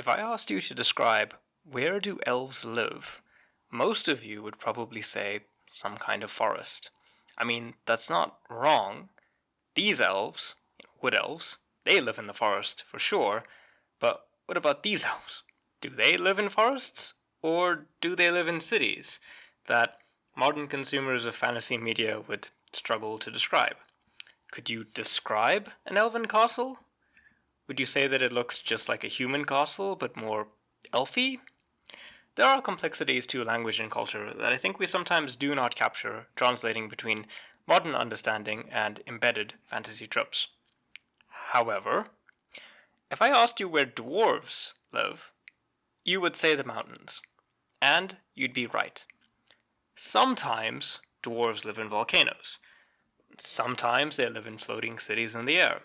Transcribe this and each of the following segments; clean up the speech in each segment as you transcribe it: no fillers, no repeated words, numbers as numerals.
If I asked you to describe where do elves live, most of you would probably say some kind of forest. I mean, that's not wrong. These elves, wood elves, they live in the forest for sure, but what about these elves? Do they live in forests? Or do they live in cities that modern consumers of fantasy media would struggle to describe? Could you describe an elven castle? Would you say that it looks just like a human castle, but more elfy? There are complexities to language and culture that I think we sometimes do not capture, translating between modern understanding and embedded fantasy tropes. However, if I asked you where dwarves live, you would say the mountains. And you'd be right. Sometimes dwarves live in volcanoes. Sometimes they live in floating cities in the air.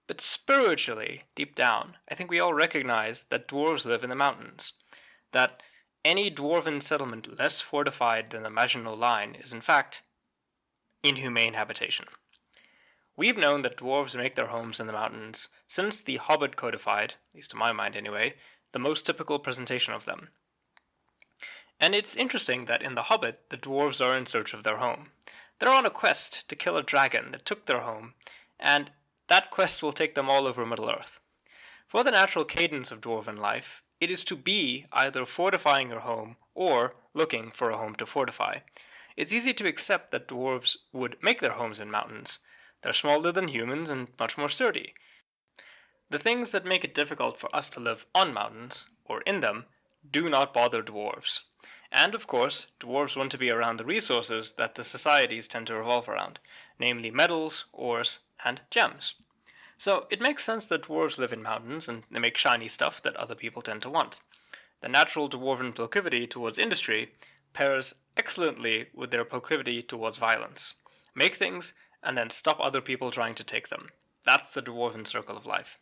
But spiritually, deep down, I think we all recognize that dwarves live in the mountains. That any dwarven settlement less fortified than the Maginot Line is in fact inhumane habitation. We've known that dwarves make their homes in the mountains since the Hobbit codified, at least to my mind anyway, the most typical presentation of them. And it's interesting that in The Hobbit, the dwarves are in search of their home. They're on a quest to kill a dragon that took their home, and that quest will take them all over Middle-earth. For the natural cadence of dwarven life, it is to be either fortifying your home or looking for a home to fortify. It's easy to accept that dwarves would make their homes in mountains. They're smaller than humans and much more sturdy. The things that make it difficult for us to live on mountains, or in them, do not bother dwarves. And of course, dwarves want to be around the resources that the societies tend to revolve around, namely metals, ores, and gems. So it makes sense that dwarves live in mountains and they make shiny stuff that other people tend to want. The natural dwarven proclivity towards industry pairs excellently with their proclivity towards violence. Make things and then stop other people trying to take them. That's the dwarven circle of life.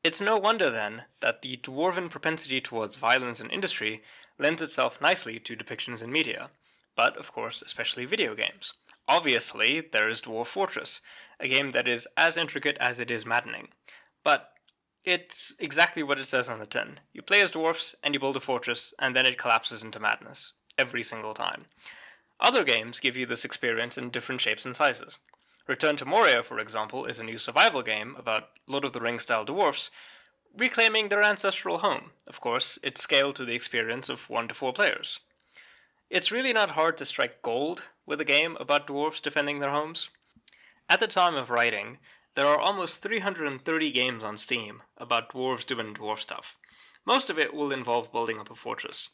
It's no wonder then that the dwarven propensity towards violence and industry lends itself nicely to depictions in media, but of course especially video games. Obviously, there is Dwarf Fortress, a game that is as intricate as it is maddening. But it's exactly what it says on the tin. You play as dwarfs, and you build a fortress, and then it collapses into madness. Every single time. Other games give you this experience in different shapes and sizes. Return to Moria, for example, is a new survival game about Lord of the Rings-style dwarfs reclaiming their ancestral home. Of course, it's scaled to the experience of 1 to 4 players. It's really not hard to strike gold with a game about dwarves defending their homes. At the time of writing, there are almost 330 games on Steam about dwarves doing dwarf stuff. Most of it will involve building up a fortress.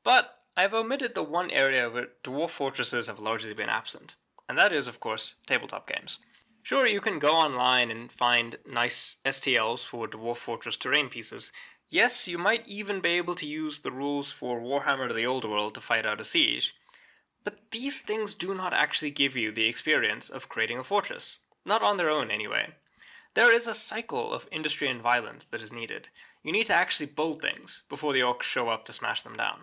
But I've omitted the one area where dwarf fortresses have largely been absent, and that is, of course, tabletop games. Sure, you can go online and find nice STLs for dwarf fortress terrain pieces. Yes, you might even be able to use the rules for Warhammer the Old World to fight out a siege, but these things do not actually give you the experience of creating a fortress. Not on their own, anyway. There is a cycle of industry and violence that is needed. You need to actually build things before the orcs show up to smash them down.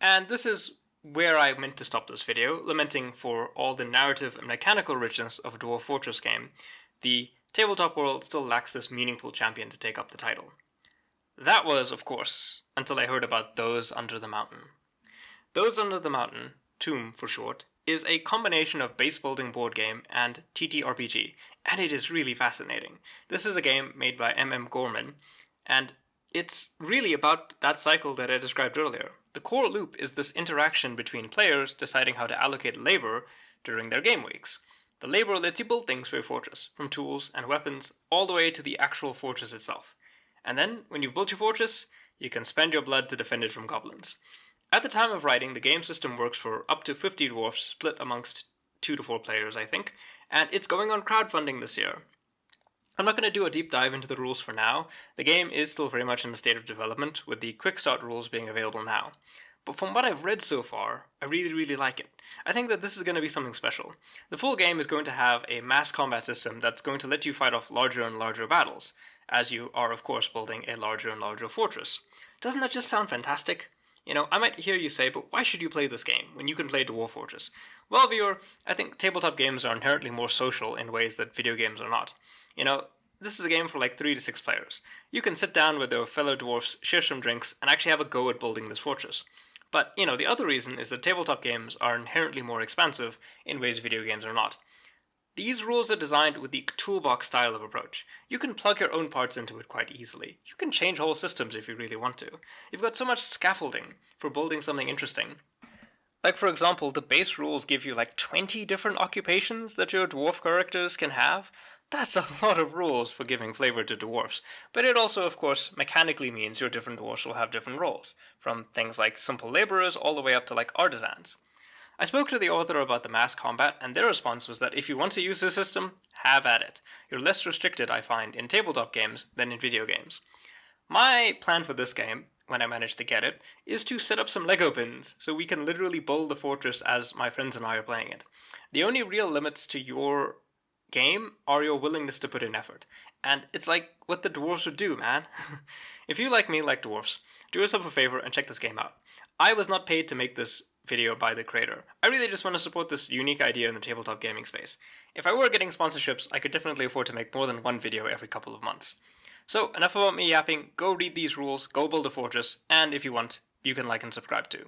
And this is where I meant to stop this video, lamenting for all the narrative and mechanical richness of a Dwarf Fortress game. The tabletop world still lacks this meaningful champion to take up the title. That was, of course, until I heard about Those Under the Mountain. Those Under the Mountain, TOMB for short, is a combination of base building board game and TTRPG, and it is really fascinating. This is a game made by Gorman, and it's really about that cycle that I described earlier. The core loop is this interaction between players deciding how to allocate labor during their game weeks. The labor lets you build things for your fortress, from tools and weapons all the way to the actual fortress itself. And then, when you've built your fortress, you can spend your blood to defend it from goblins. At the time of writing, the game system works for up to 50 dwarfs split amongst 2 to 4 players, I think, and it's going on crowdfunding this year. I'm not going to do a deep dive into the rules for now. The game is still very much in a state of development, with the quick start rules being available now. But from what I've read so far, I really like it. I think that this is going to be something special. The full game is going to have a mass combat system that's going to let you fight off larger and larger battles, as you are of course building a larger and larger fortress. Doesn't that just sound fantastic? You know, I might hear you say, but why should you play this game when you can play Dwarf Fortress? Well, viewer, I think tabletop games are inherently more social in ways that video games are not. You know, this is a game for like 3 to 6 players. You can sit down with your fellow dwarfs, share some drinks, and actually have a go at building this fortress. But, the other reason is that tabletop games are inherently more expansive in ways video games are not. These rules are designed with the toolbox style of approach. You can plug your own parts into it quite easily. You can change whole systems if you really want to. You've got so much scaffolding for building something interesting. Like, for example, the base rules give you like 20 different occupations that your dwarf characters can have. That's a lot of rules for giving flavor to dwarfs, but it also, of course, mechanically means your different dwarfs will have different roles, from things like simple laborers all the way up to like artisans. I spoke to the author about the mass combat, and their response was that if you want to use the system, have at it. You're less restricted, I find, in tabletop games than in video games. My plan for this game, when I manage to get it, is to set up some Lego bins so we can literally build the fortress as my friends and I are playing it. The only real limits to your game are your willingness to put in effort. And it's like what the dwarves would do, man. If you like me like dwarves, do yourself a favor and check this game out. I was not paid to make this video by the creator. I really just want to support this unique idea in the tabletop gaming space. If I were getting sponsorships, I could definitely afford to make more than one video every couple of months. So, enough about me yapping, go read these rules, go build a fortress, and if you want, you can like and subscribe too.